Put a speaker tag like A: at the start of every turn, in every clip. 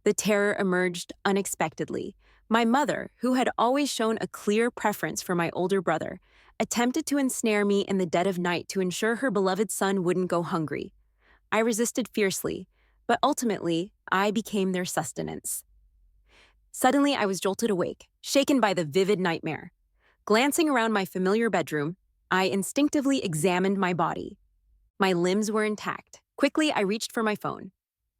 A: The terror emerged unexpectedly. My mother, who had always shown a clear preference for my older brother, attempted to ensnare me in the dead of night to ensure her beloved son wouldn't go hungry. I resisted fiercely, but ultimately, I became their sustenance. Suddenly, I was jolted awake, shaken by the vivid nightmare. Glancing around my familiar bedroom, I instinctively examined my body. My limbs were intact. Quickly, I reached for my phone.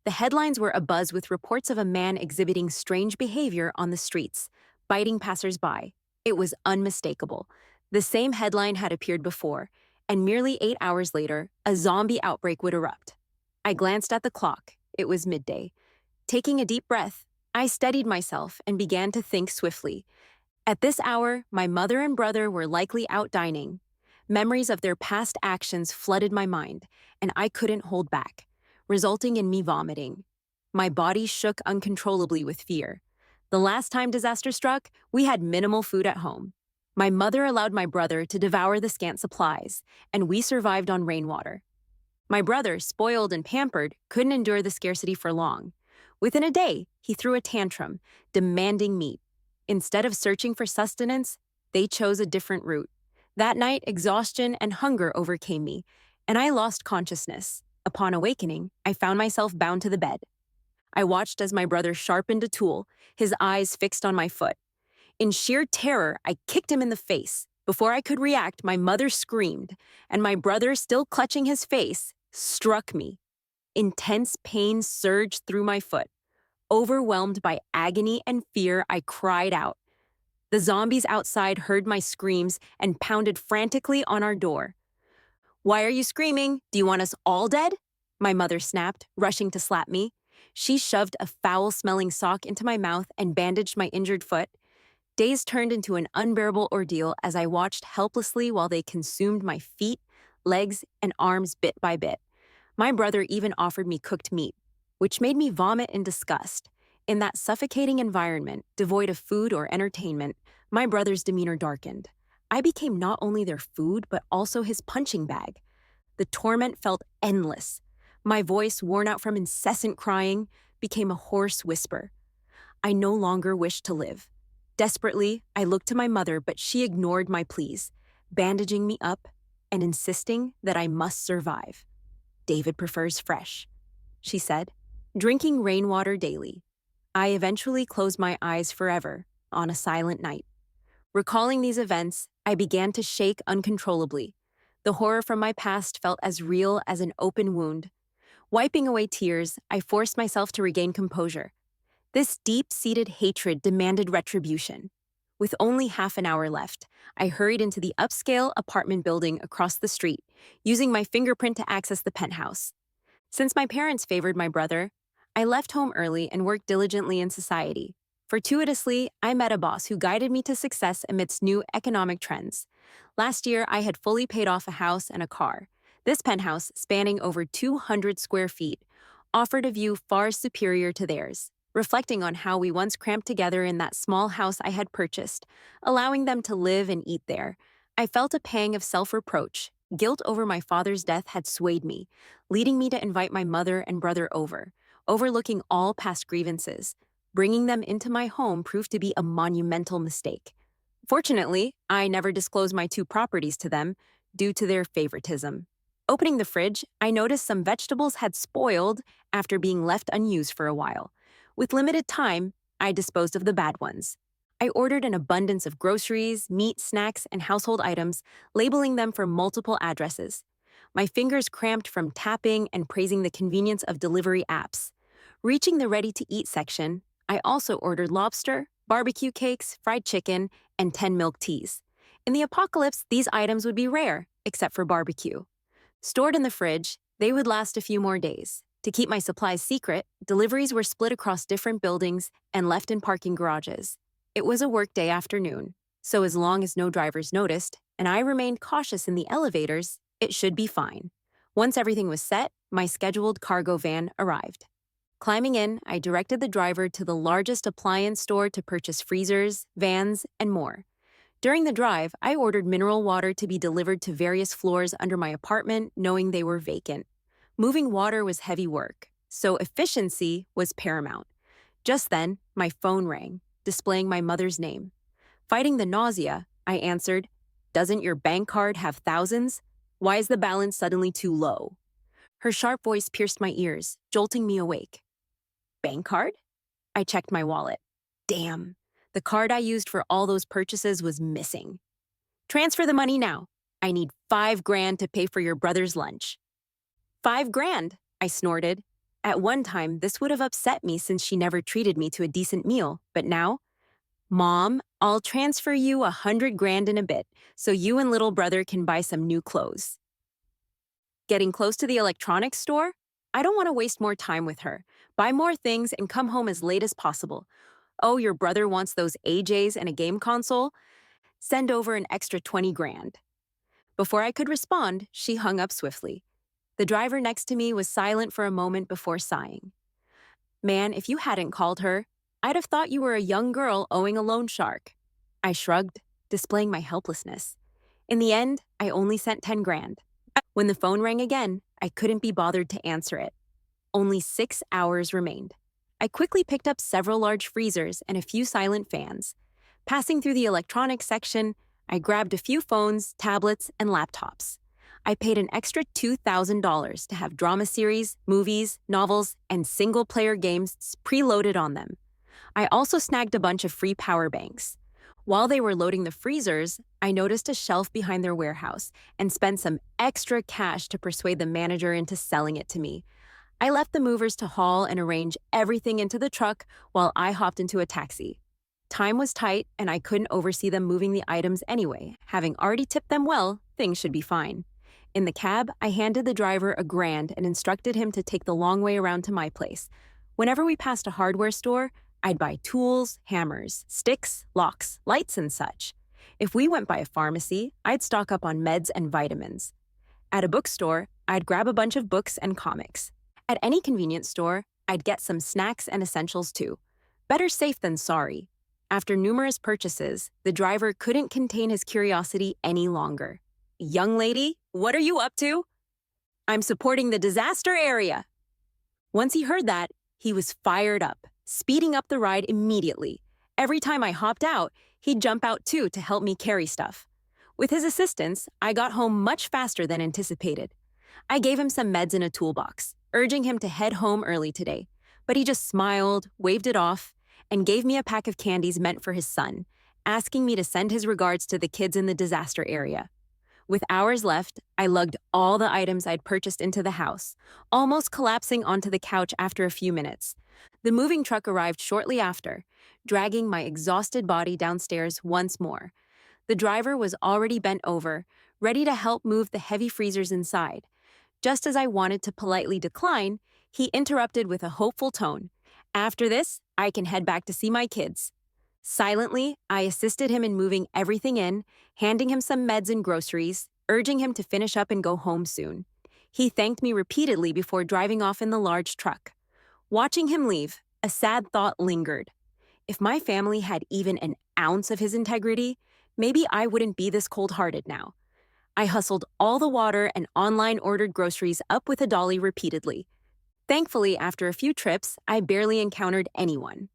A: The headlines were abuzz with reports of a man exhibiting strange behavior on the streets, biting passersby. It was unmistakable. The same headline had appeared before, and merely 8 hours later, a zombie outbreak would erupt. I glanced at the clock. It was midday. Taking a deep breath, I steadied myself and began to think swiftly. At this hour, my mother and brother were likely out dining. Memories of their past actions flooded my mind, and I couldn't hold back, resulting in me vomiting. My body shook uncontrollably with fear. The last time disaster struck, we had minimal food at home. My mother allowed my brother to devour the scant supplies, and we survived on rainwater. My brother, spoiled and pampered, couldn't endure the scarcity for long. Within a day, he threw a tantrum, demanding meat. Instead of searching for sustenance, they chose a different route. That night, exhaustion and hunger overcame me, and I lost consciousness. Upon awakening, I found myself bound to the bed. I watched as my brother sharpened a tool, his eyes fixed on my foot. In sheer terror, I kicked him in the face. Before I could react, my mother screamed, and my brother, still clutching his face, struck me. Intense pain surged through my foot. Overwhelmed by agony and fear, I cried out. The zombies outside heard my screams and pounded frantically on our door. "Why are you screaming? Do you want us all dead?" My mother snapped, rushing to slap me. She shoved a foul-smelling sock into my mouth and bandaged my injured foot. Days turned into an unbearable ordeal as I watched helplessly while they consumed my feet, legs, and arms bit by bit. My brother even offered me cooked meat, which made me vomit in disgust. In that suffocating environment, devoid of food or entertainment, my brother's demeanor darkened. I became not only their food, but also his punching bag. The torment felt endless. My voice, worn out from incessant crying, became a hoarse whisper. I no longer wished to live. Desperately, I looked to my mother, but she ignored my pleas, bandaging me up and insisting that I must survive. "David prefers fresh," she said, drinking rainwater daily. I eventually closed my eyes forever on a silent night. Recalling these events, I began to shake uncontrollably. The horror from my past felt as real as an open wound. Wiping away tears, I forced myself to regain composure. This deep-seated hatred demanded retribution. With only half an hour left, I hurried into the upscale apartment building across the street, using my fingerprint to access the penthouse. Since my parents favored my brother, I left home early and worked diligently in society. Fortuitously, I met a boss who guided me to success amidst new economic trends. Last year, I had fully paid off a house and a car. This penthouse, spanning over 200 square feet, offered a view far superior to theirs, reflecting on how we once cramped together in that small house I had purchased, allowing them to live and eat there. I felt a pang of self-reproach. Guilt over my father's death had swayed me, leading me to invite my mother and brother over, overlooking all past grievances. Bringing them into my home proved to be a monumental mistake. Fortunately, I never disclosed my two properties to them due to their favoritism. Opening the fridge, I noticed some vegetables had spoiled after being left unused for a while. With limited time, I disposed of the bad ones. I ordered an abundance of groceries, meat, snacks, and household items, labeling them for multiple addresses. My fingers cramped from tapping and praising the convenience of delivery apps. Reaching the ready-to-eat section, I also ordered lobster, barbecue cakes, fried chicken, and 10 milk teas. In the apocalypse, these items would be rare, except for barbecue. Stored in the fridge, they would last a few more days. To keep my supplies secret, deliveries were split across different buildings and left in parking garages. It was a workday afternoon, so as long as no drivers noticed, and I remained cautious in the elevators, it should be fine. Once everything was set, my scheduled cargo van arrived. Climbing in, I directed the driver to the largest appliance store to purchase freezers, vans, and more. During the drive, I ordered mineral water to be delivered to various floors under my apartment, knowing they were vacant. Moving water was heavy work, so efficiency was paramount. Just then, my phone rang, displaying my mother's name. Fighting the nausea, I answered, "Doesn't your bank card have thousands? Why is the balance suddenly too low?" Her sharp voice pierced my ears, jolting me awake. Bank card? I checked my wallet. Damn, the card I used for all those purchases was missing. Transfer the money now. I need 5 grand to pay for your brother's lunch. 5 grand, I snorted. At one time, this would have upset me since she never treated me to a decent meal, but now, Mom, I'll transfer you 100 grand in a bit so you and little brother can buy some new clothes. Getting close to the electronics store? I don't want to waste more time with her. Buy more things and come home as late as possible. Oh, your brother wants those AJs and a game console? Send over an extra 20 grand. Before I could respond, she hung up swiftly. The driver next to me was silent for a moment before sighing. Man, if you hadn't called her, I'd have thought you were a young girl owing a loan shark. I shrugged, displaying my helplessness. In the end, I only sent 10 grand. When the phone rang again, I couldn't be bothered to answer it. Only 6 hours remained. I quickly picked up several large freezers and a few silent fans. Passing through the electronics section, I grabbed a few phones, tablets, and laptops. I paid an extra $2,000 to have drama series, movies, novels, and single-player games preloaded on them. I also snagged a bunch of free power banks. While they were loading the freezers, I noticed a shelf behind their warehouse and spent some extra cash to persuade the manager into selling it to me. I left the movers to haul and arrange everything into the truck while I hopped into a taxi. Time was tight, and I couldn't oversee them moving the items anyway. Having already tipped them well, things should be fine. In the cab, I handed the driver $1,000 and instructed him to take the long way around to my place. Whenever we passed a hardware store, I'd buy tools, hammers, sticks, locks, lights, and such. If we went by a pharmacy, I'd stock up on meds and vitamins. At a bookstore, I'd grab a bunch of books and comics. At any convenience store, I'd get some snacks and essentials too. Better safe than sorry. After numerous purchases, the driver couldn't contain his curiosity any longer. "Young lady, what are you up to?" "I'm supporting the disaster area." Once he heard that, he was fired up, speeding up the ride immediately. Every time I hopped out, he'd jump out too to help me carry stuff. With his assistance, I got home much faster than anticipated. I gave him some meds in a toolbox, urging him to head home early today, but he just smiled, waved it off, and gave me a pack of candies meant for his son, asking me to send his regards to the kids in the disaster area. With hours left, I lugged all the items I'd purchased into the house, almost collapsing onto the couch after a few minutes. The moving truck arrived shortly after, dragging my exhausted body downstairs once more. The driver was already bent over, ready to help move the heavy freezers inside. Just as I wanted to politely decline, he interrupted with a hopeful tone. "After this, I can head back to see my kids." Silently, I assisted him in moving everything in, handing him some meds and groceries, urging him to finish up and go home soon. He thanked me repeatedly before driving off in the large truck. Watching him leave, a sad thought lingered. If my family had even an ounce of his integrity, maybe I wouldn't be this cold-hearted now. I hustled all the water and online ordered groceries up with a dolly repeatedly. Thankfully, after a few trips, I barely encountered anyone.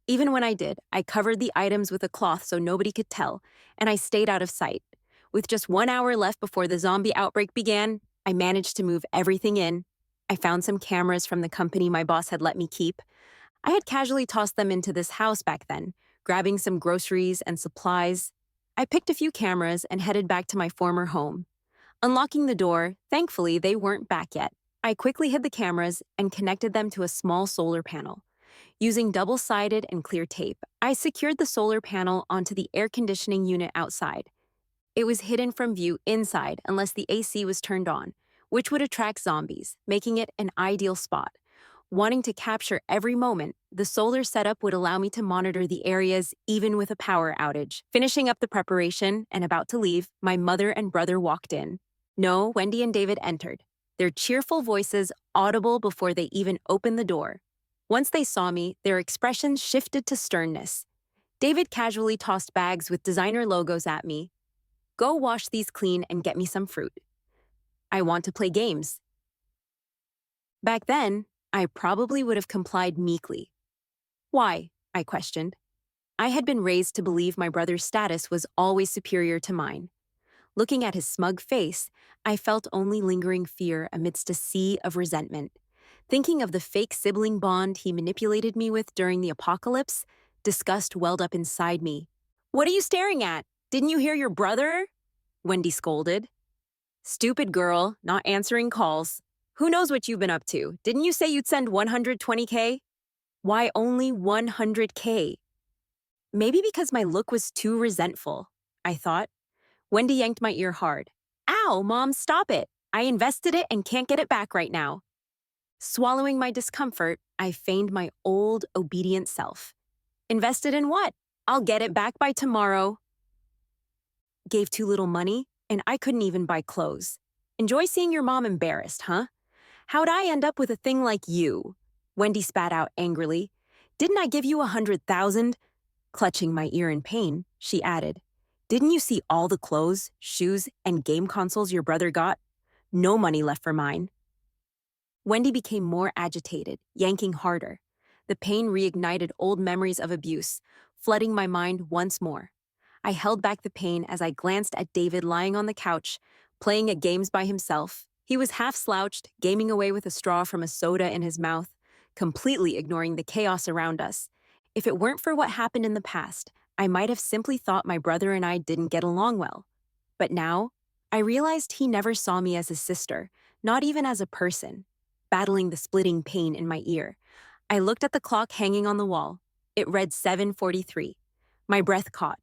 A: Even when I did, I covered the items with a cloth so nobody could tell, and I stayed out of sight. With just 1 hour left before the zombie outbreak began, I managed to move everything in. I found some cameras from the company my boss had let me keep. I had casually tossed them into this house back then, grabbing some groceries and supplies. I picked a few cameras and headed back to my former home. Unlocking the door, thankfully they weren't back yet. I quickly hid the cameras and connected them to a small solar panel. Using double-sided and clear tape, I secured the solar panel onto the air conditioning unit outside. It was hidden from view inside unless the AC was turned on, which would attract zombies, making it an ideal spot. Wanting to capture every moment, the solar setup would allow me to monitor the areas even with a power outage. Finishing up the preparation and about to leave, my mother and brother walked in. No, Wendy and David entered, their cheerful voices audible before they even opened the door. Once they saw me, their expressions shifted to sternness. David casually tossed bags with designer logos at me. "Go wash these clean and get me some fruit." "I want to play games." Back then, I probably would have complied meekly. Why? I questioned. I had been raised to believe my brother's status was always superior to mine. Looking at his smug face, I felt only lingering fear amidst a sea of resentment. Thinking of the fake sibling bond he manipulated me with during the apocalypse, disgust welled up inside me. What are you staring at? Didn't you hear your brother? Wendy scolded. Stupid girl, not answering calls. Who knows what you've been up to? Didn't you say you'd send 120K? Why only 100K? Maybe because my look was too resentful, I thought. Wendy yanked my ear hard. Ow, Mom, stop it. I invested it and can't get it back right now. Swallowing my discomfort, I feigned my old, obedient self. Invested in what? I'll get it back by tomorrow. Gave too little money, and I couldn't even buy clothes. Enjoy seeing your mom embarrassed, huh? How'd I end up with a thing like you? Wendy spat out angrily. Didn't I give you 100,000? Clutching my ear in pain, she added. Didn't you see all the clothes, shoes, and game consoles your brother got? No money left for mine. Wendy became more agitated, yanking harder. The pain reignited old memories of abuse, flooding my mind once more. I held back the pain as I glanced at David lying on the couch, playing at games by himself. He was half slouched, gaming away with a straw from a soda in his mouth, completely ignoring the chaos around us. If it weren't for what happened in the past, I might have simply thought my brother and I didn't get along well. But now, I realized he never saw me as a sister, not even as a person. Battling the splitting pain in my ear, I looked at the clock hanging on the wall. It read 7:43. My breath caught.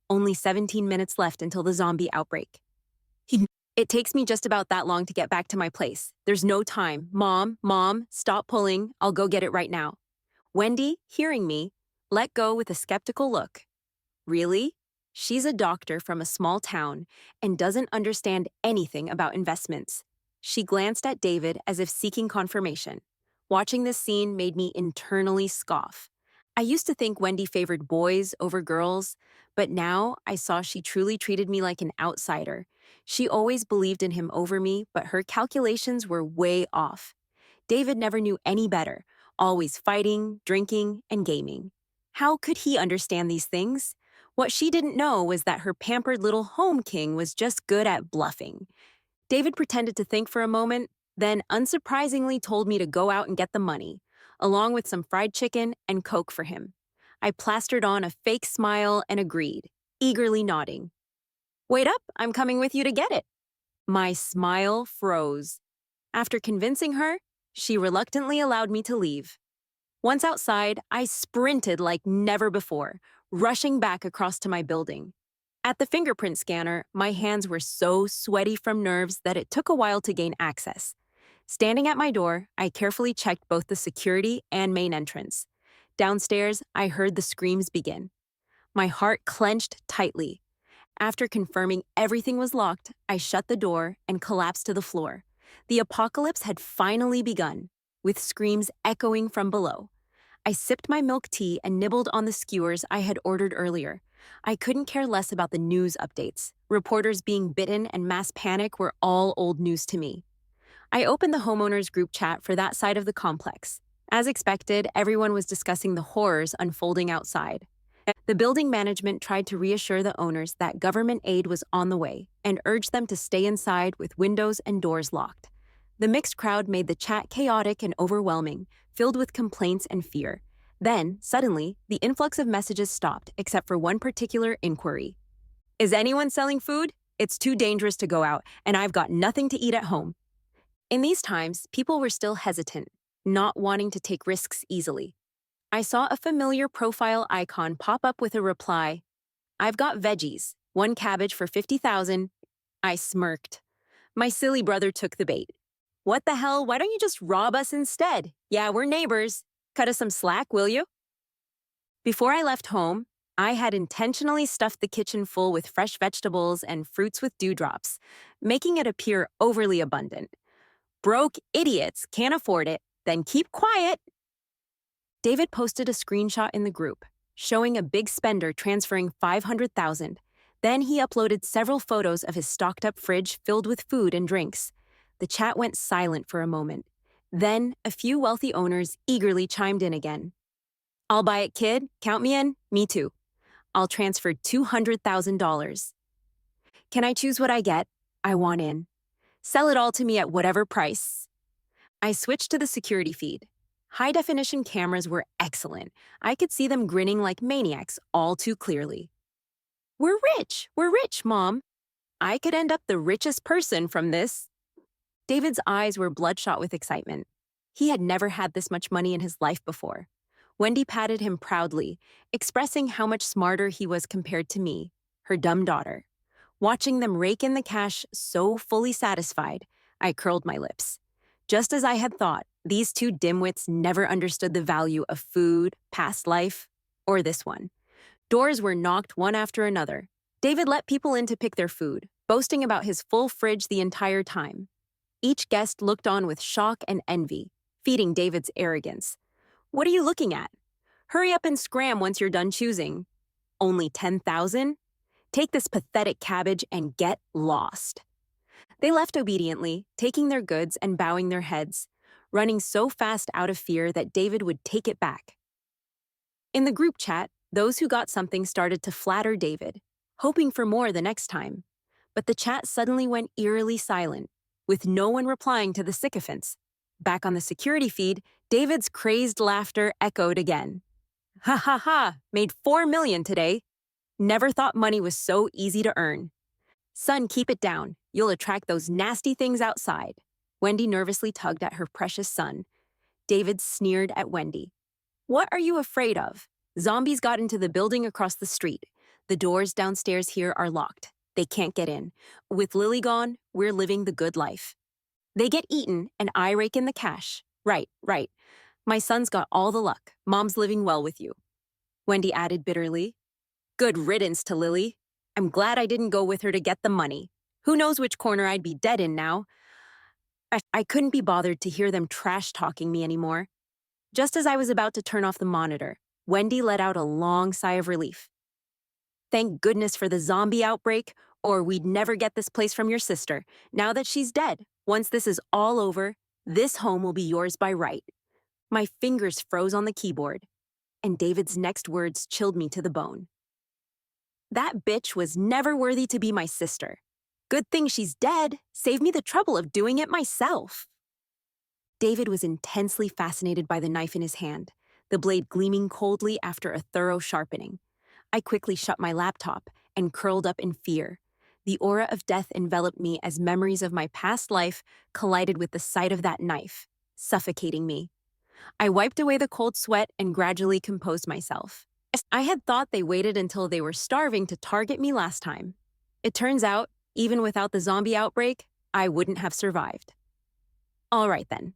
A: Only 17 minutes left until the zombie outbreak. It takes me just about that long to get back to my place. There's no time. Mom, stop pulling. I'll go get it right now. Wendy, hearing me, let go with a skeptical look. Really? She's a doctor from a small town and doesn't understand anything about investments. She glanced at David as if seeking confirmation. Watching this scene made me internally scoff. I used to think Wendy favored boys over girls, but now I saw she truly treated me like an outsider. She always believed in him over me, but her calculations were way off. David never knew any better, always fighting, drinking, and gaming. How could he understand these things? What she didn't know was that her pampered little home king was just good at bluffing. David pretended to think for a moment, then unsurprisingly told me to go out and get the money, along with some fried chicken and Coke for him. I plastered on a fake smile and agreed, eagerly nodding. Wait up, I'm coming with you to get it. My smile froze. After convincing her, she reluctantly allowed me to leave. Once outside, I sprinted like never before, rushing back across to my building. At the fingerprint scanner, my hands were so sweaty from nerves that it took a while to gain access. Standing at my door, I carefully checked both the security and main entrance. Downstairs, I heard the screams begin. My heart clenched tightly. After confirming everything was locked, I shut the door and collapsed to the floor. The apocalypse had finally begun, with screams echoing from below. I sipped my milk tea and nibbled on the skewers I had ordered earlier. I couldn't care less about the news updates. Reporters being bitten and mass panic were all old news to me. I opened the homeowners group chat for that side of the complex. As expected, everyone was discussing the horrors unfolding outside. The building management tried to reassure the owners that government aid was on the way and urged them to stay inside with windows and doors locked. The mixed crowd made the chat chaotic and overwhelming, filled with complaints and fear. Then, suddenly, the influx of messages stopped except for one particular inquiry. Is anyone selling food? It's too dangerous to go out, and I've got nothing to eat at home. In these times, people were still hesitant, not wanting to take risks easily. I saw a familiar profile icon pop up with a reply. I've got veggies, one cabbage for 50,000. I smirked. My silly brother took the bait. What the hell, why don't you just rob us instead? Yeah, we're neighbors. Cut us some slack, will you? Before I left home, I had intentionally stuffed the kitchen full with fresh vegetables and fruits with dewdrops, making it appear overly abundant. Broke idiots can't afford it, then keep quiet. David posted a screenshot in the group, showing a big spender transferring 500,000. Then he uploaded several photos of his stocked-up fridge filled with food and drinks. The chat went silent for a moment. Then, a few wealthy owners eagerly chimed in again. I'll buy it, kid. Count me in. Me too. I'll transfer $200,000. Can I choose what I get? I want in. Sell it all to me at whatever price. I switched to the security feed. High-definition cameras were excellent. I could see them grinning like maniacs all too clearly. We're rich! We're rich, Mom! I could end up the richest person from this. David's eyes were bloodshot with excitement. He had never had this much money in his life before. Wendy patted him proudly, expressing how much smarter he was compared to me, her dumb daughter. Watching them rake in the cash so fully satisfied, I curled my lips. Just as I had thought, these two dimwits never understood the value of food, past life, or this one. Doors were knocked one after another. David let people in to pick their food, boasting about his full fridge the entire time. Each guest looked on with shock and envy, feeding David's arrogance. What are you looking at? Hurry up and scram once you're done choosing. Only 10,000? Take this pathetic cabbage and get lost. They left obediently, taking their goods and bowing their heads, running so fast out of fear that David would take it back. In the group chat, those who got something started to flatter David, hoping for more the next time. But the chat suddenly went eerily silent, with no one replying to the sycophants. Back on the security feed, David's crazed laughter echoed again. Ha ha ha, made $4 million today. Never thought money was so easy to earn. Son, keep it down. You'll attract those nasty things outside. Wendy nervously tugged at her precious son. David sneered at Wendy. What are you afraid of? Zombies got into the building across the street. The doors downstairs here are locked. They can't get in. With Lily gone, we're living the good life. They get eaten, and I rake in the cash. Right, right. My son's got all the luck. Mom's living well with you. Wendy added bitterly. Good riddance to Lily. I'm glad I didn't go with her to get the money. Who knows which corner I'd be dead in now? I couldn't be bothered to hear them trash-talking me anymore. Just as I was about to turn off the monitor, Wendy let out a long sigh of relief. Thank goodness for the zombie outbreak, or we'd never get this place from your sister. Now that she's dead, once this is all over, this home will be yours by right. My fingers froze on the keyboard, and David's next words chilled me to the bone. That bitch was never worthy to be my sister. Good thing she's dead. Saved me the trouble of doing it myself. David was intensely fascinated by the knife in his hand, the blade gleaming coldly after a thorough sharpening. I quickly shut my laptop and curled up in fear. The aura of death enveloped me as memories of my past life collided with the sight of that knife, suffocating me. I wiped away the cold sweat and gradually composed myself. I had thought they waited until they were starving to target me last time. It turns out, even without the zombie outbreak, I wouldn't have survived. All right then.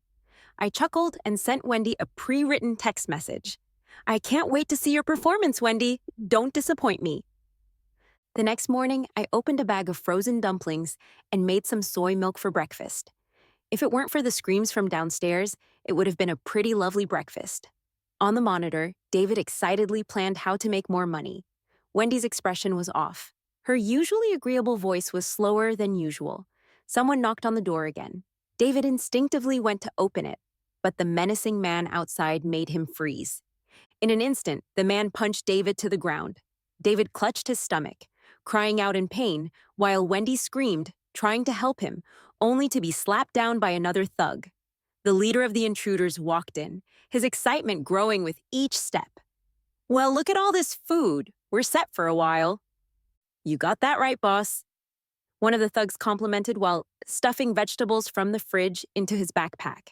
A: I chuckled and sent Wendy a pre-written text message. I can't wait to see your performance, Wendy. Don't disappoint me. The next morning, I opened a bag of frozen dumplings and made some soy milk for breakfast. If it weren't for the screams from downstairs, it would have been a pretty lovely breakfast. On the monitor, David excitedly planned how to make more money. Wendy's expression was off. Her usually agreeable voice was slower than usual. Someone knocked on the door again. David instinctively went to open it, but the menacing man outside made him freeze. In an instant, the man punched David to the ground. David clutched his stomach, crying out in pain, while Wendy screamed, trying to help him, only to be slapped down by another thug. The leader of the intruders walked in, his excitement growing with each step. Well, look at all this food. We're set for a while. You got that right, boss. One of the thugs complimented while stuffing vegetables from the fridge into his backpack.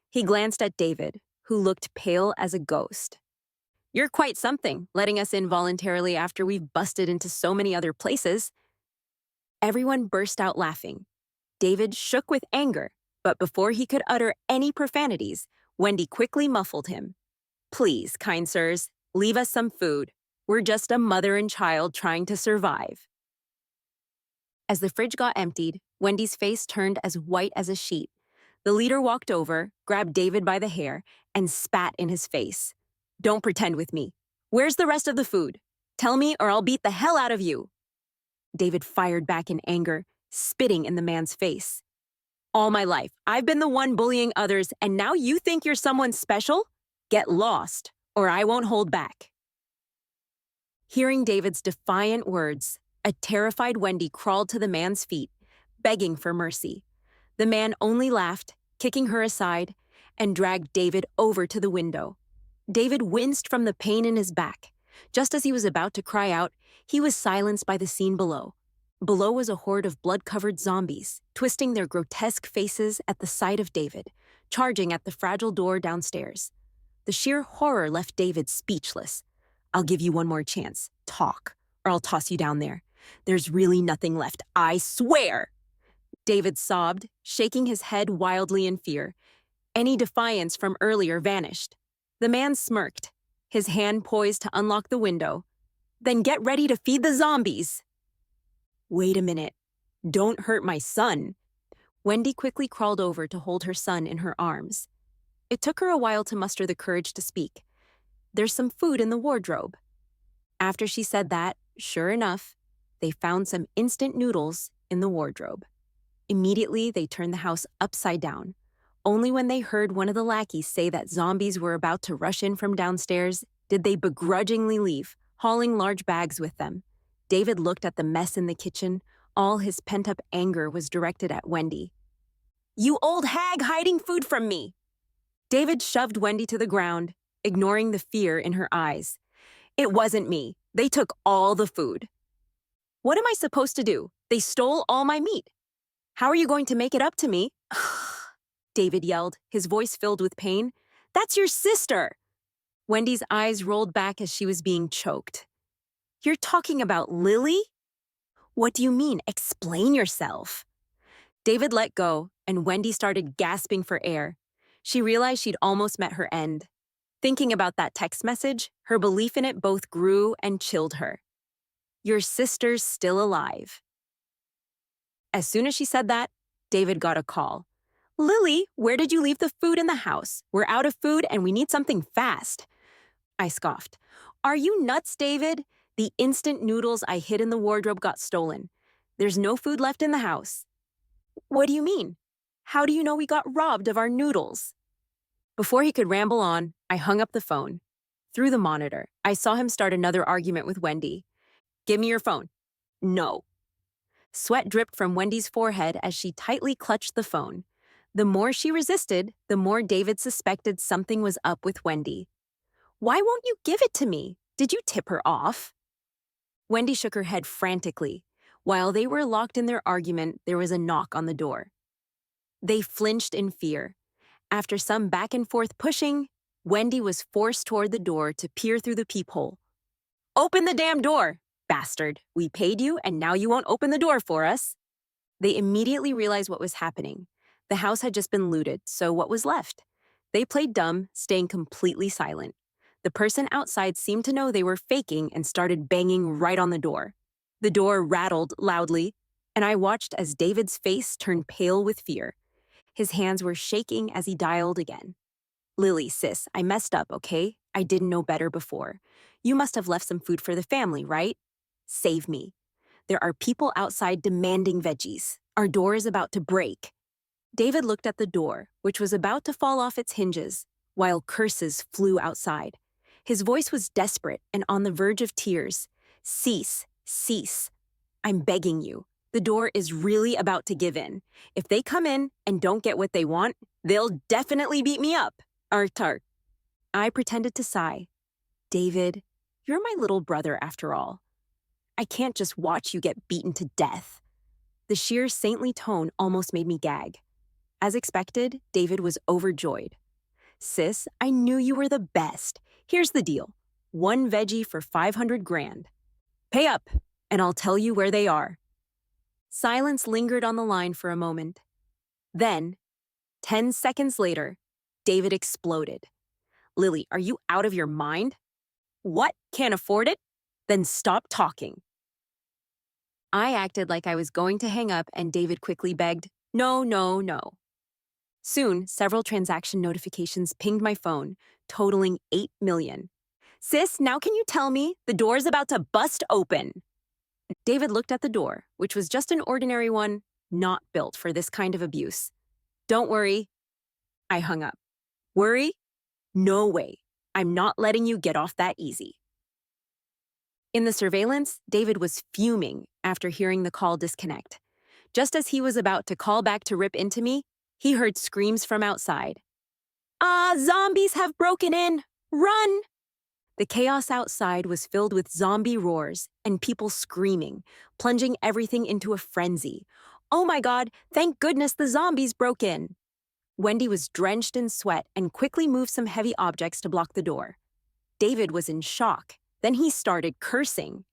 A: He glanced at David, who looked pale as a ghost. You're quite something, letting us in voluntarily after we've busted into so many other places. Everyone burst out laughing. David shook with anger, but before he could utter any profanities, Wendy quickly muffled him. Please, kind sirs, leave us some food. We're just a mother and child trying to survive. As the fridge got emptied, Wendy's face turned as white as a sheet. The leader walked over, grabbed David by the hair, and spat in his face. Don't pretend with me. Where's the rest of the food? Tell me or I'll beat the hell out of you. David fired back in anger, spitting in the man's face. All my life, I've been the one bullying others, and now you think you're someone special? Get lost. or I won't hold back. Hearing David's defiant words, a terrified Wendy crawled to the man's feet, begging for mercy. The man only laughed, kicking her aside, and dragged David over to the window. David winced from the pain in his back. Just as he was about to cry out, he was silenced by the scene below. Below was a horde of blood-covered zombies, twisting their grotesque faces at the sight of David, charging at the fragile door downstairs. The sheer horror left David speechless. I'll give you one more chance. Talk, or I'll toss you down there. There's really nothing left, I swear! David sobbed, shaking his head wildly in fear. Any defiance from earlier vanished. The man smirked, his hand poised to unlock the window. Then get ready to feed the zombies! Wait a minute. Don't hurt my son. Wendy quickly crawled over to hold her son in her arms. It took her a while to muster the courage to speak. There's some food in the wardrobe. After she said that, sure enough, they found some instant noodles in the wardrobe. Immediately, they turned the house upside down. Only when they heard one of the lackeys say that zombies were about to rush in from downstairs did they begrudgingly leave, hauling large bags with them. David looked at the mess in the kitchen. All his pent-up anger was directed at Wendy. You old hag hiding food from me! David shoved Wendy to the ground, ignoring the fear in her eyes. It wasn't me. They took all the food. What am I supposed to do? They stole all my meat. How are you going to make it up to me? David yelled, his voice filled with pain. That's your sister! Wendy's eyes rolled back as she was being choked. You're talking about Lily? What do you mean? Explain yourself. David let go, and Wendy started gasping for air. She realized she'd almost met her end. Thinking about that text message, her belief in it both grew and chilled her. Your sister's still alive. As soon as she said that, David got a call. Lily, where did you leave the food in the house? We're out of food and we need something fast. I scoffed. Are you nuts, David? The instant noodles I hid in the wardrobe got stolen. There's no food left in the house. What do you mean? How do you know we got robbed of our noodles? Before he could ramble on, I hung up the phone. Through the monitor, I saw him start another argument with Wendy. Give me your phone. No. Sweat dripped from Wendy's forehead as she tightly clutched the phone. The more she resisted, the more David suspected something was up with Wendy. Why won't you give it to me? Did you tip her off? Wendy shook her head frantically. While they were locked in their argument, there was a knock on the door. They flinched in fear. After some back and forth pushing, Wendy was forced toward the door to peer through the peephole. Open the damn door, bastard. We paid you and now you won't open the door for us. They immediately realized what was happening. The house had just been looted, so what was left? They played dumb, staying completely silent. The person outside seemed to know they were faking and started banging right on the door. The door rattled loudly, and I watched as David's face turned pale with fear. His hands were shaking as he dialed again. Lily, sis, I messed up, okay? I didn't know better before. You must have left some food for the family, right? Save me. There are people outside demanding veggies. Our door is about to break. David looked at the door, which was about to fall off its hinges, while curses flew outside. His voice was desperate and on the verge of tears. Cease, cease. I'm begging you. The door is really about to give in. If they come in and don't get what they want, they'll definitely beat me up. Tart. I pretended to sigh. David, you're my little brother after all. I can't just watch you get beaten to death. The sheer saintly tone almost made me gag. As expected, David was overjoyed. Sis, I knew you were the best. Here's the deal. 1 veggie for 500 grand. Pay up, and I'll tell you where they are. Silence lingered on the line for a moment. Then, 10 seconds later, David exploded. Lily, are you out of your mind? What? Can't afford it? Then stop talking. I acted like I was going to hang up, and David quickly begged, No, no, no. Soon, several transaction notifications pinged my phone, totaling 8 million. Sis, now can you tell me? The door's about to bust open. David looked at the door, which was just an ordinary one, not built for this kind of abuse. Don't worry. I hung up. Worry? No way. I'm not letting you get off that easy. In the surveillance, David was fuming after hearing the call disconnect. Just as he was about to call back to rip into me, he heard screams from outside. Zombies have broken in! Run! The chaos outside was filled with zombie roars and people screaming, plunging everything into a frenzy. Oh my God, thank goodness the zombies broke in. Wendy was drenched in sweat and quickly moved some heavy objects to block the door. David was in shock. Then he started cursing.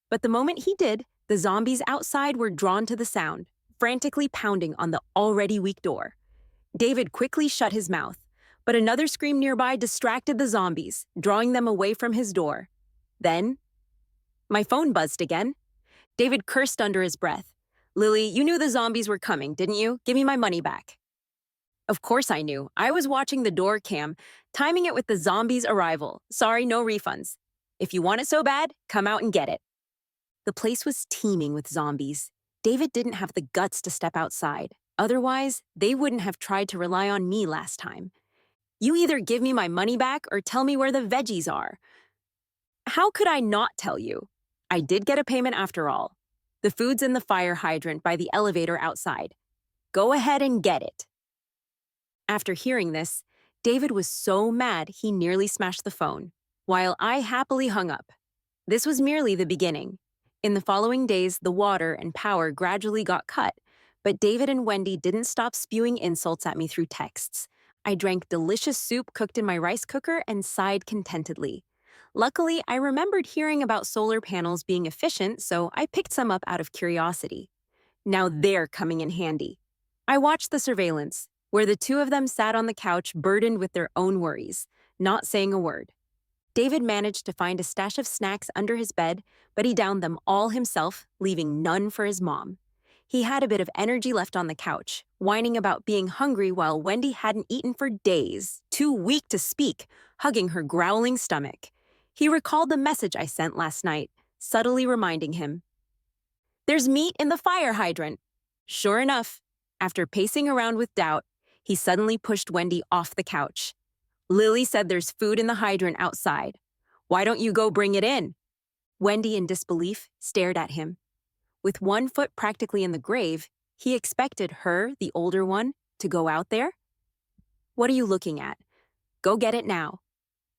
A: But the moment he did, the zombies outside were drawn to the sound, frantically pounding on the already weak door. David quickly shut his mouth, but another scream nearby distracted the zombies, drawing them away from his door. Then, my phone buzzed again. David cursed under his breath. Lily, you knew the zombies were coming, didn't you? Give me my money back. Of course I knew. I was watching the door cam, timing it with the zombies' arrival. Sorry, no refunds. If you want it so bad, come out and get it. The place was teeming with zombies. David didn't have the guts to step outside. Otherwise, they wouldn't have tried to rely on me last time. You either give me my money back or tell me where the veggies are. How could I not tell you? I did get a payment after all. The food's in the fire hydrant by the elevator outside. Go ahead and get it. After hearing this, David was so mad he nearly smashed the phone, while I happily hung up. This was merely the beginning. In the following days, the water and power gradually got cut, but David and Wendy didn't stop spewing insults at me through texts. I drank delicious soup cooked in my rice cooker and sighed contentedly. Luckily, I remembered hearing about solar panels being efficient, so I picked some up out of curiosity. Now they're coming in handy. I watched the surveillance, where the two of them sat on the couch burdened with their own worries, not saying a word. David managed to find a stash of snacks under his bed, but he downed them all himself, leaving none for his mom. He had a bit of energy left on the couch, whining about being hungry while Wendy hadn't eaten for days, too weak to speak, hugging her growling stomach. He recalled the message I sent last night, subtly reminding him. There's meat in the fire hydrant. Sure enough, after pacing around with doubt, he suddenly pushed Wendy off the couch. Lily said there's food in the hydrant outside. Why don't you go bring it in? Wendy, in disbelief, stared at him. With one foot practically in the grave, he expected her, the older one, to go out there? What are you looking at? Go get it now.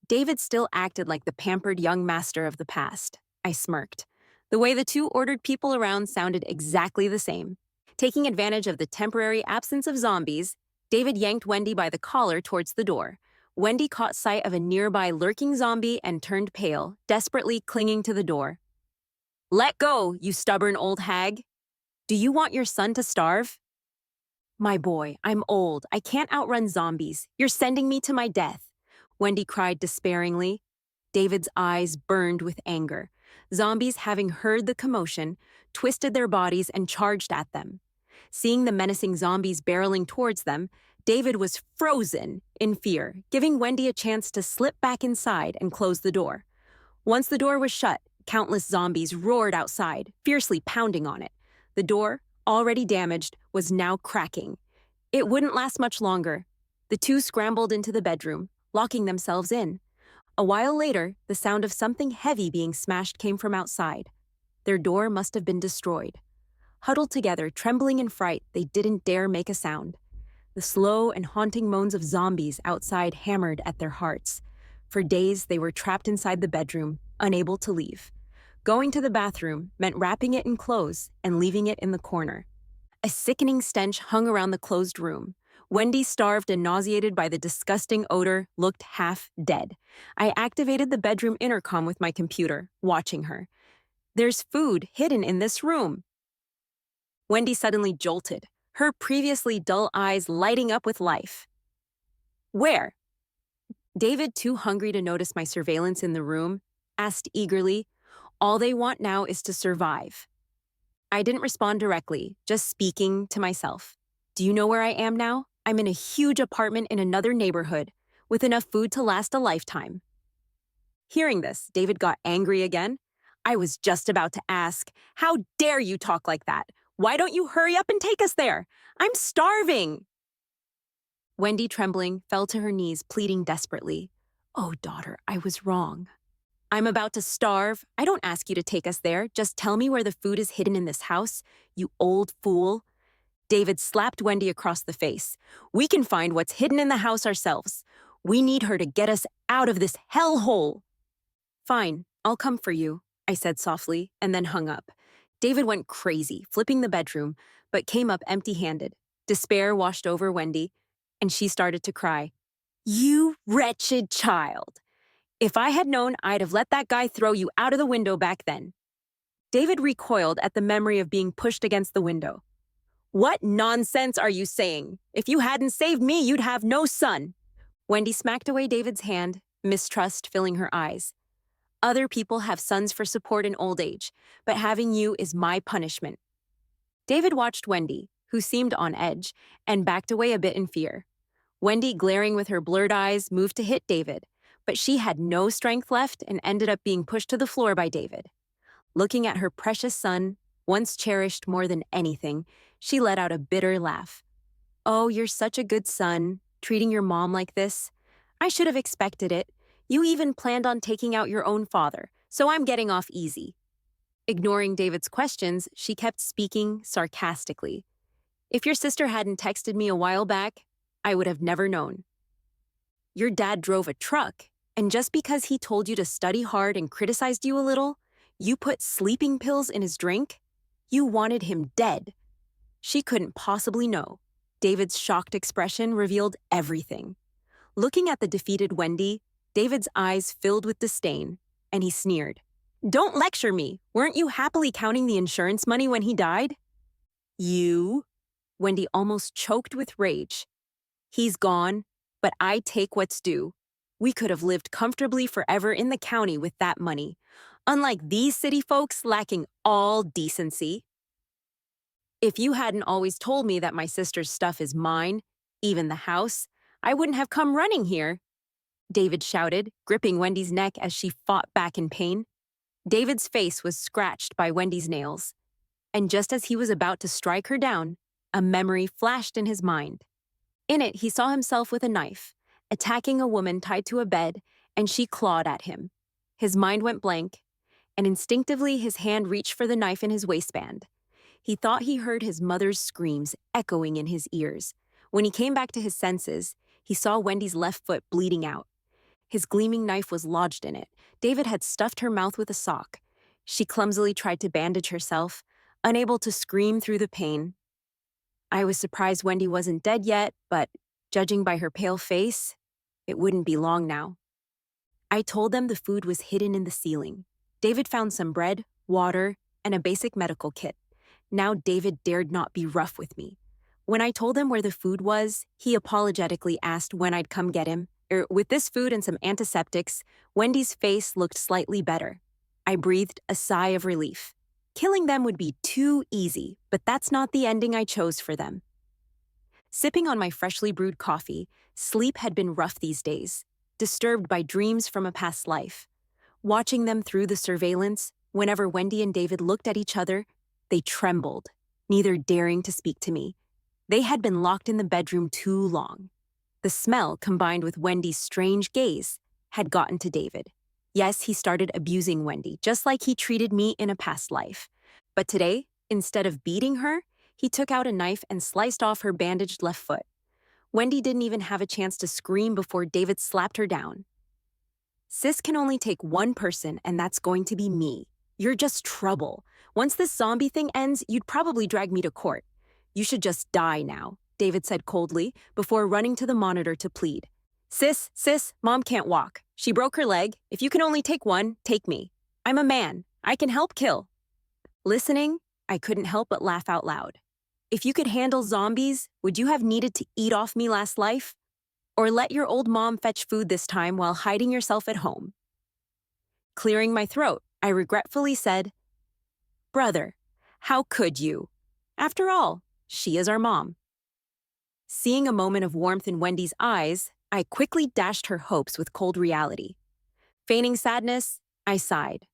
A: David still acted like the pampered young master of the past. I smirked. The way the two ordered people around sounded exactly the same. Taking advantage of the temporary absence of zombies, David yanked Wendy by the collar towards the door. Wendy caught sight of a nearby lurking zombie and turned pale, desperately clinging to the door. Let go, you stubborn old hag. Do you want your son to starve? My boy, I'm old. I can't outrun zombies. You're sending me to my death, Wendy cried despairingly. David's eyes burned with anger. Zombies, having heard the commotion, twisted their bodies and charged at them. Seeing the menacing zombies barreling towards them, David was frozen in fear, giving Wendy a chance to slip back inside and close the door. Once the door was shut, countless zombies roared outside, fiercely pounding on it. The door, already damaged, was now cracking. It wouldn't last much longer. The two scrambled into the bedroom, locking themselves in. A while later, the sound of something heavy being smashed came from outside. Their door must have been destroyed. Huddled together, trembling in fright, they didn't dare make a sound. The slow and haunting moans of zombies outside hammered at their hearts. For days, they were trapped inside the bedroom, unable to leave. Going to the bathroom meant wrapping it in clothes and leaving it in the corner. A sickening stench hung around the closed room. Wendy, starved and nauseated by the disgusting odor, looked half dead. I activated the bedroom intercom with my computer, watching her. There's food hidden in this room. Wendy suddenly jolted, her previously dull eyes lighting up with life. Where? David, too hungry to notice my surveillance in the room, asked eagerly. All they want now is to survive. I didn't respond directly, just speaking to myself. Do you know where I am now? I'm in a huge apartment in another neighborhood, with enough food to last a lifetime. Hearing this, David got angry again. I was just about to ask, how dare you talk like that? Why don't you hurry up and take us there? I'm starving. Wendy, trembling, fell to her knees, pleading desperately. Oh, daughter, I was wrong. I'm about to starve. I don't ask you to take us there. Just tell me where the food is hidden in this house, you old fool. David slapped Wendy across the face. We can find what's hidden in the house ourselves. We need her to get us out of this hellhole. Fine, I'll come for you, I said softly, and then hung up. David went crazy, flipping the bedroom, but came up empty-handed. Despair washed over Wendy, and she started to cry. You wretched child! If I had known, I'd have let that guy throw you out of the window back then. David recoiled at the memory of being pushed against the window. What nonsense are you saying? If you hadn't saved me, you'd have no son. Wendy smacked away David's hand, mistrust filling her eyes. Other people have sons for support in old age, but having you is my punishment. David watched Wendy, who seemed on edge, and backed away a bit in fear. Wendy, glaring with her blurred eyes, moved to hit David, but she had no strength left and ended up being pushed to the floor by David. Looking at her precious son, once cherished more than anything, she let out a bitter laugh. Oh, you're such a good son, treating your mom like this. I should have expected it. You even planned on taking out your own father, so I'm getting off easy. Ignoring David's questions, she kept speaking sarcastically. If your sister hadn't texted me a while back, I would have never known. Your dad drove a truck, and just because he told you to study hard and criticized you a little, you put sleeping pills in his drink? You wanted him dead. She couldn't possibly know. David's shocked expression revealed everything. Looking at the defeated Wendy, David's eyes filled with disdain, and he sneered. Don't lecture me. Weren't you happily counting the insurance money when he died? You? Wendy almost choked with rage. He's gone, but I take what's due. We could have lived comfortably forever in the county with that money, unlike these city folks lacking all decency. If you hadn't always told me that my sister's stuff is mine, even the house, I wouldn't have come running here, David shouted, gripping Wendy's neck as she fought back in pain. David's face was scratched by Wendy's nails, and just as he was about to strike her down, a memory flashed in his mind. In it, he saw himself with a knife, attacking a woman tied to a bed, and she clawed at him. His mind went blank, and instinctively his hand reached for the knife in his waistband. He thought he heard his mother's screams echoing in his ears. When he came back to his senses, he saw Wendy's left foot bleeding out. His gleaming knife was lodged in it. David had stuffed her mouth with a sock. She clumsily tried to bandage herself, unable to scream through the pain. I was surprised Wendy wasn't dead yet, but judging by her pale face, it wouldn't be long now. I told them the food was hidden in the ceiling. David found some bread, water, and a basic medical kit. Now David dared not be rough with me. When I told him where the food was, he apologetically asked when I'd come get him. With this food and some antiseptics, Wendy's face looked slightly better. I breathed a sigh of relief. Killing them would be too easy, but that's not the ending I chose for them. Sipping on my freshly brewed coffee, sleep had been rough these days, disturbed by dreams from a past life. Watching them through the surveillance, whenever Wendy and David looked at each other, they trembled, neither daring to speak to me. They had been locked in the bedroom too long. The smell, combined with Wendy's strange gaze, had gotten to David. Yes, he started abusing Wendy, just like he treated me in a past life. But today, instead of beating her, he took out a knife and sliced off her bandaged left foot. Wendy didn't even have a chance to scream before David slapped her down. Sis can only take one person, and that's going to be me. You're just trouble. Once this zombie thing ends, you'd probably drag me to court. You should just die now, David said coldly, before running to the monitor to plead. Sis, Mom can't walk. She broke her leg. If you can only take one, take me. I'm a man. I can help kill. Listening, I couldn't help but laugh out loud. If you could handle zombies, would you have needed to eat off me last life? Or let your old mom fetch food this time while hiding yourself at home? Clearing my throat, I regretfully said, Brother, how could you? After all, she is our mom. Seeing a moment of warmth in Wendy's eyes, I quickly dashed her hopes with cold reality. Feigning sadness, I sighed.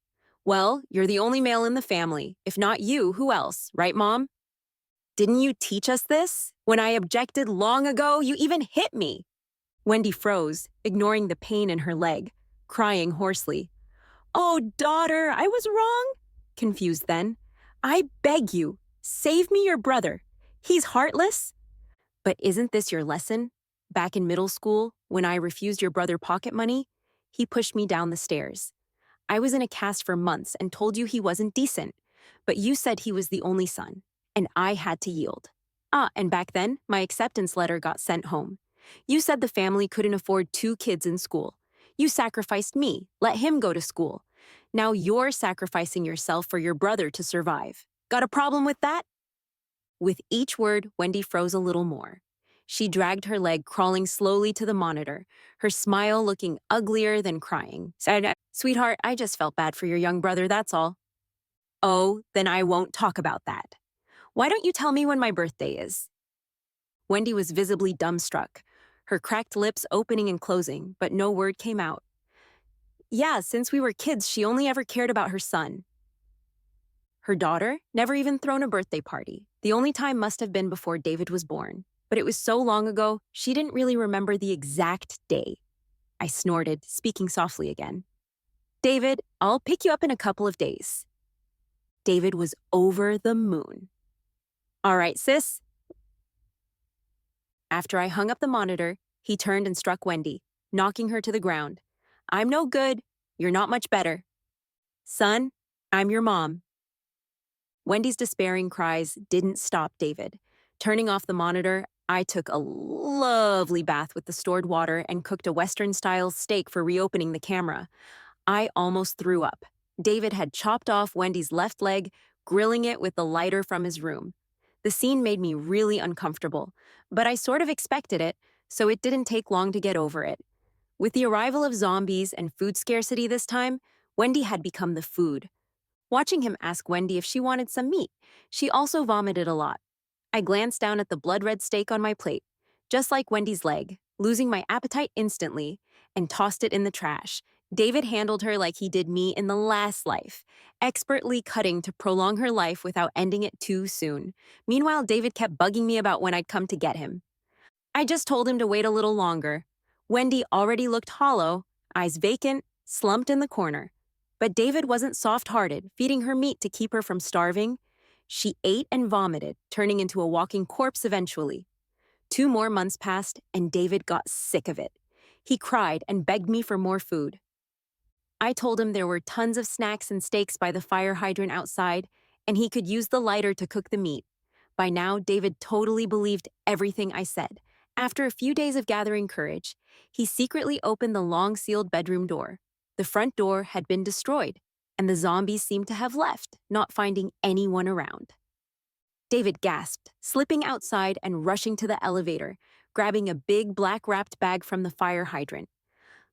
A: Well, you're the only male in the family. If not you, who else, right, Mom? Didn't you teach us this? When I objected long ago, you even hit me. Wendy froze, ignoring the pain in her leg, crying hoarsely. Oh, daughter, I was wrong. Confused then. I beg you, save me your brother. He's heartless. But isn't this your lesson? Back in middle school, when I refused your brother pocket money, he pushed me down the stairs. I was in a cast for months and told you he wasn't decent, but you said he was the only son, and I had to yield. And back then, my acceptance letter got sent home. You said the family couldn't afford 2 kids in school. You sacrificed me, let him go to school. Now you're sacrificing yourself for your brother to survive. Got a problem with that? With each word, Wendy froze a little more. She dragged her leg, crawling slowly to the monitor, her smile looking uglier than crying. Sweetheart, I just felt bad for your young brother, that's all. Oh, then I won't talk about that. Why don't you tell me when my birthday is? Wendy was visibly dumbstruck, her cracked lips opening and closing, but no word came out. Yeah, since we were kids, she only ever cared about her son. Her daughter never even thrown a birthday party. The only time must have been before David was born. But it was so long ago, she didn't really remember the exact day. I snorted, speaking softly again. David, I'll pick you up in a couple of days. David was over the moon. All right, sis. After I hung up the monitor, he turned and struck Wendy, knocking her to the ground. I'm no good. You're not much better. Son, I'm your mom. Wendy's despairing cries didn't stop David. Turning off the monitor, I took a lovely bath with the stored water and cooked a Western-style steak for reopening the camera. I almost threw up. David had chopped off Wendy's left leg, grilling it with the lighter from his room. The scene made me really uncomfortable, but I sort of expected it, so it didn't take long to get over it. With the arrival of zombies and food scarcity this time, Wendy had become the food. Watching him ask Wendy if she wanted some meat, she also vomited a lot. I glanced down at the blood-red steak on my plate, just like Wendy's leg, losing my appetite instantly, and tossed it in the trash. David handled her like he did me in the last life, expertly cutting to prolong her life without ending it too soon. Meanwhile, David kept bugging me about when I'd come to get him. I just told him to wait a little longer. Wendy already looked hollow, eyes vacant, slumped in the corner. But David wasn't soft-hearted, feeding her meat to keep her from starving. She ate and vomited, turning into a walking corpse eventually. 2 more months passed, and David got sick of it. He cried and begged me for more food. I told him there were tons of snacks and steaks by the fire hydrant outside, and he could use the lighter to cook the meat. By now, David totally believed everything I said. After a few days of gathering courage, he secretly opened the long-sealed bedroom door. The front door had been destroyed, and the zombies seemed to have left, not finding anyone around. David gasped, slipping outside and rushing to the elevator, grabbing a big black-wrapped bag from the fire hydrant.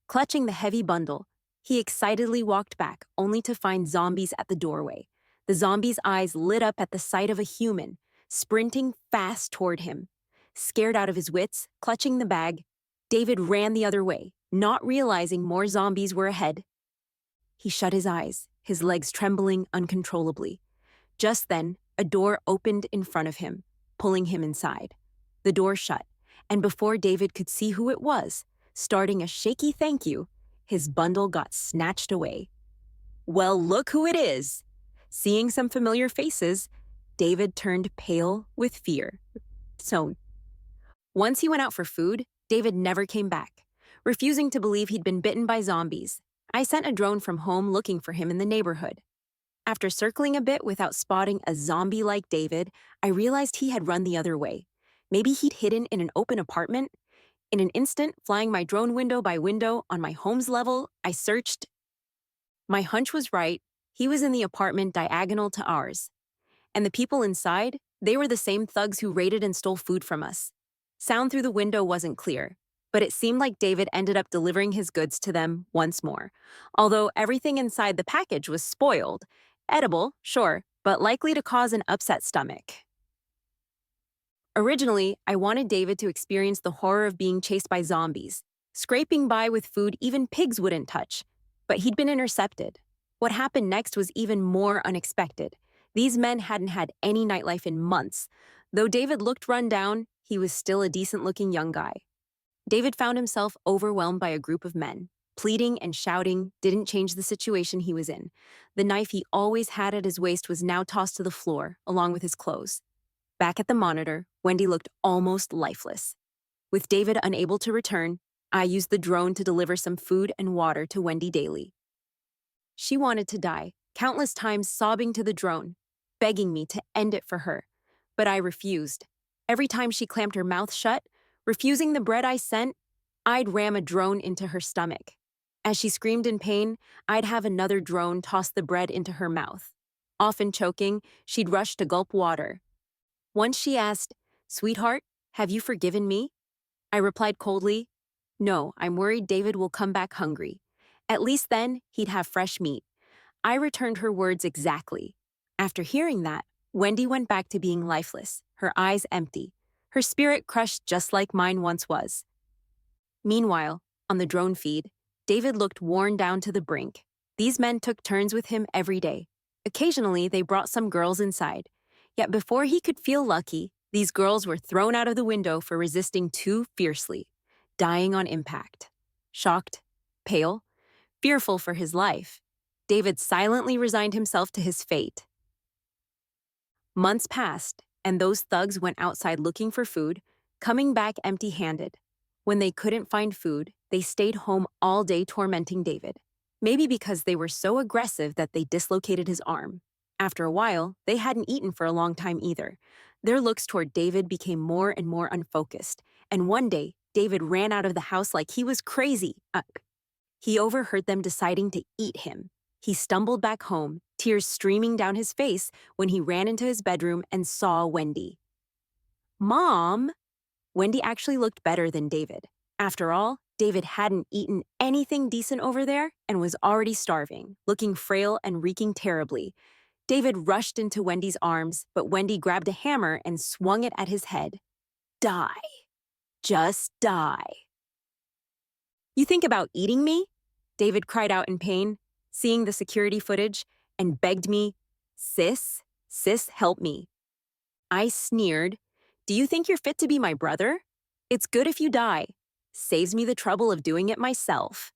A: Clutching the heavy bundle, he excitedly walked back, only to find zombies at the doorway. The zombies' eyes lit up at the sight of a human, sprinting fast toward him. Scared out of his wits, clutching the bag, David ran the other way, not realizing more zombies were ahead. He shut his eyes, his legs trembling uncontrollably. Just then, a door opened in front of him, pulling him inside. The door shut, and before David could see who it was, starting a shaky thank you, his bundle got snatched away. Well, look who it is! Seeing some familiar faces, David turned pale with fear. Once he went out for food, David never came back, refusing to believe he'd been bitten by zombies. I sent a drone from home looking for him in the neighborhood. After circling a bit without spotting a zombie like David, I realized he had run the other way. Maybe he'd hidden in an open apartment. In an instant, flying my drone window by window on my home's level, I searched. My hunch was right. He was in the apartment diagonal to ours. And the people inside, they were the same thugs who raided and stole food from us. Sound through the window wasn't clear, but it seemed like David ended up delivering his goods to them once more. Although everything inside the package was spoiled. Edible, sure, but likely to cause an upset stomach. Originally, I wanted David to experience the horror of being chased by zombies, scraping by with food even pigs wouldn't touch. But he'd been intercepted. What happened next was even more unexpected. These men hadn't had any nightlife in months. Though David looked run down, he was still a decent-looking young guy. David found himself overwhelmed by a group of men. Pleading and shouting didn't change the situation he was in. The knife he always had at his waist was now tossed to the floor, along with his clothes. Back at the monitor, Wendy looked almost lifeless. With David unable to return, I used the drone to deliver some food and water to Wendy daily. She wanted to die, countless times sobbing to the drone, begging me to end it for her. But I refused. Every time she clamped her mouth shut, refusing the bread I sent, I'd ram a drone into her stomach. As she screamed in pain, I'd have another drone toss the bread into her mouth. Often choking, she'd rush to gulp water. Once she asked, "Sweetheart, have you forgiven me?" I replied coldly, "No, I'm worried David will come back hungry. At least then, he'd have fresh meat." I returned her words exactly. After hearing that, Wendy went back to being lifeless, her eyes empty, her spirit crushed just like mine once was. Meanwhile, on the drone feed, David looked worn down to the brink. These men took turns with him every day. Occasionally, they brought some girls inside. Yet before he could feel lucky, these girls were thrown out of the window for resisting too fiercely, dying on impact. Shocked, pale, fearful for his life, David silently resigned himself to his fate. Months passed, and those thugs went outside looking for food, coming back empty-handed. When they couldn't find food, they stayed home all day tormenting David. Maybe because they were so aggressive that they dislocated his arm. After a while, they hadn't eaten for a long time either. Their looks toward David became more and more unfocused, and one day, David ran out of the house like he was crazy. He overheard them deciding to eat him. He stumbled back home, tears streaming down his face when he ran into his bedroom and saw Wendy. "Mom!" Wendy actually looked better than David. After all, David hadn't eaten anything decent over there and was already starving, looking frail and reeking terribly. David rushed into Wendy's arms, but Wendy grabbed a hammer and swung it at his head. "Die. Just die." "You think about eating me?" David cried out in pain, seeing the security footage, and begged me, sis, help me." I sneered, "Do you think you're fit to be my brother? It's good if you die. Saves me the trouble of doing it myself."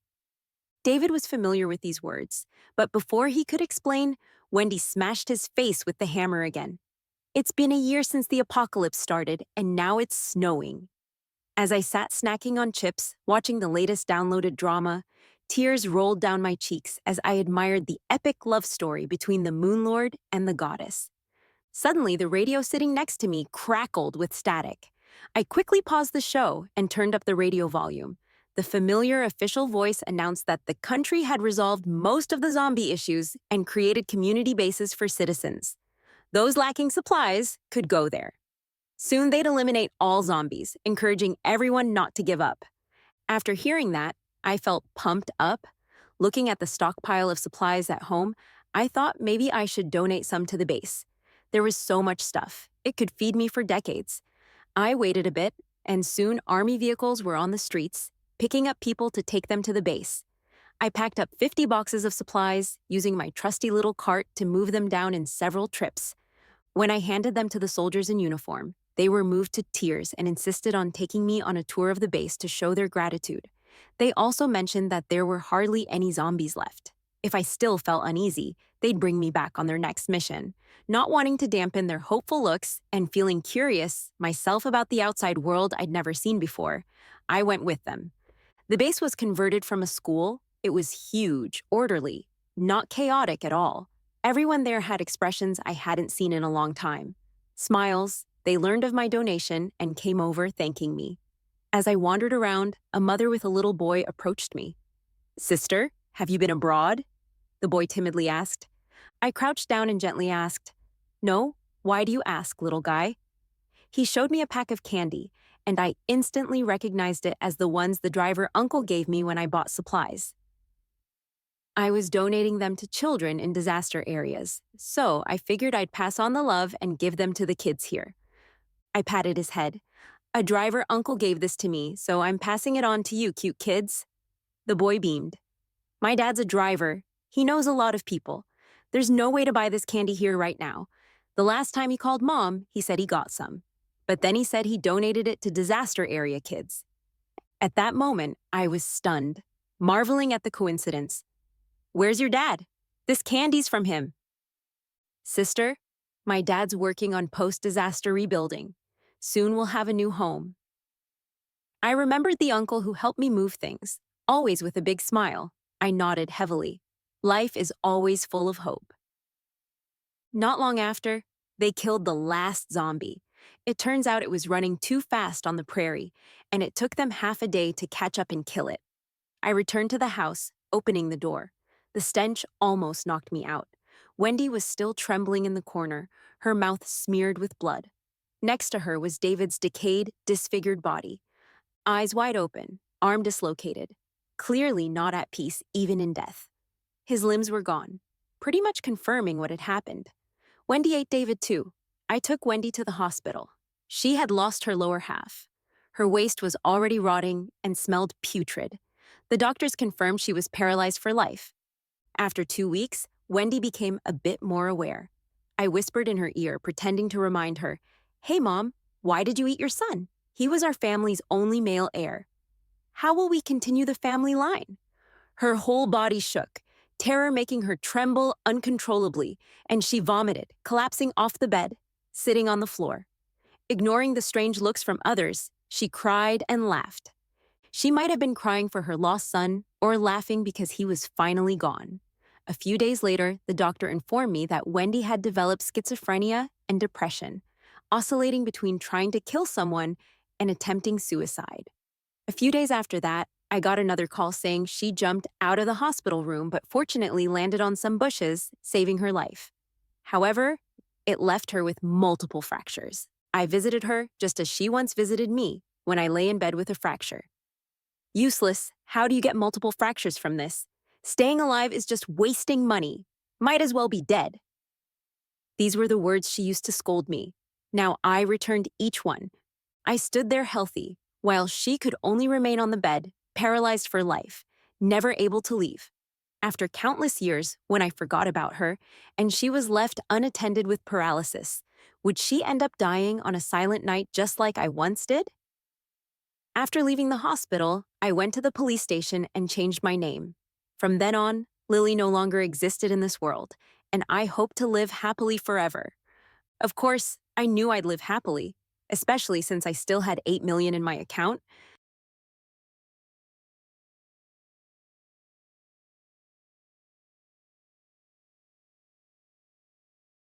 A: David was familiar with these words, but before he could explain, Wendy smashed his face with the hammer again. It's been a year since the apocalypse started, and now it's snowing. As I sat snacking on chips, watching the latest downloaded drama, tears rolled down my cheeks as I admired the epic love story between the Moon Lord and the goddess. Suddenly, the radio sitting next to me crackled with static. I quickly paused the show and turned up the radio volume. The familiar official voice announced that the country had resolved most of the zombie issues and created community bases for citizens. Those lacking supplies could go there. Soon they'd eliminate all zombies, encouraging everyone not to give up. After hearing that, I felt pumped up. Looking at the stockpile of supplies at home, I thought maybe I should donate some to the base. There was so much stuff. It could feed me for decades. I waited a bit, and soon army vehicles were on the streets, picking up people to take them to the base. I packed up 50 boxes of supplies, using my trusty little cart to move them down in several trips. When I handed them to the soldiers in uniform, they were moved to tears and insisted on taking me on a tour of the base to show their gratitude. They also mentioned that there were hardly any zombies left. If I still felt uneasy, they'd bring me back on their next mission. Not wanting to dampen their hopeful looks and feeling curious myself about the outside world I'd never seen before, I went with them. The base was converted from a school. It was huge, orderly, not chaotic at all. Everyone there had expressions I hadn't seen in a long time. Smiles, they learned of my donation and came over thanking me. As I wandered around, a mother with a little boy approached me. "Sister, have you been abroad?" the boy timidly asked. I crouched down and gently asked, "No, why do you ask, little guy?" He showed me a pack of candy, and I instantly recognized it as the ones the driver uncle gave me when I bought supplies. I was donating them to children in disaster areas, so I figured I'd pass on the love and give them to the kids here. I patted his head. "A driver uncle gave this to me, so I'm passing it on to you, cute kids." The boy beamed. "My dad's a driver. He knows a lot of people. There's no way to buy this candy here right now. The last time he called Mom, he said he got some. But then he said he donated it to disaster area kids." At that moment, I was stunned, marveling at the coincidence. Where's your dad? This candy's from him. Sister, my dad's working on post-disaster rebuilding. Soon we'll have a new home. I remembered the uncle who helped me move things, always with a big smile. I nodded heavily. Life is always full of hope. Not long after, they killed the last zombie. It turns out it was running too fast on the prairie, and it took them half a day to catch up and kill it. I returned to the house, opening the door. The stench almost knocked me out. Wendy was still trembling in the corner, her mouth smeared with blood. Next to her was David's decayed, disfigured body. Eyes wide open, arm dislocated, clearly not at peace even in death. His limbs were gone, pretty much confirming what had happened. Wendy ate David too. I took Wendy to the hospital. She had lost her lower half. Her waist was already rotting and smelled putrid. The doctors confirmed she was paralyzed for life. After 2 weeks, Wendy became a bit more aware. I whispered in her ear, pretending to remind her, "Hey, Mom, why did you eat your son? He was our family's only male heir. How will we continue the family line?" Her whole body shook, terror making her tremble uncontrollably, and she vomited, collapsing off the bed, sitting on the floor. Ignoring the strange looks from others, she cried and laughed. She might have been crying for her lost son or laughing because he was finally gone. A few days later, the doctor informed me that Wendy had developed schizophrenia and depression, oscillating between trying to kill someone and attempting suicide. A few days after that, I got another call saying she jumped out of the hospital room but fortunately landed on some bushes, saving her life. However, it left her with multiple fractures. I visited her just as she once visited me when I lay in bed with a fracture. Useless. How do you get multiple fractures from this? Staying alive is just wasting money. Might as well be dead. These were the words she used to scold me. Now I returned each one. I stood there healthy, while she could only remain on the bed, paralyzed for life, never able to leave. After countless years, when I forgot about her, and she was left unattended with paralysis, would she end up dying on a silent night just like I once did? After leaving the hospital, I went to the police station and changed my name. From then on, Lily no longer existed in this world, and I hoped to live happily forever. Of course, I knew I'd live happily, especially since I still had $8 million in my account,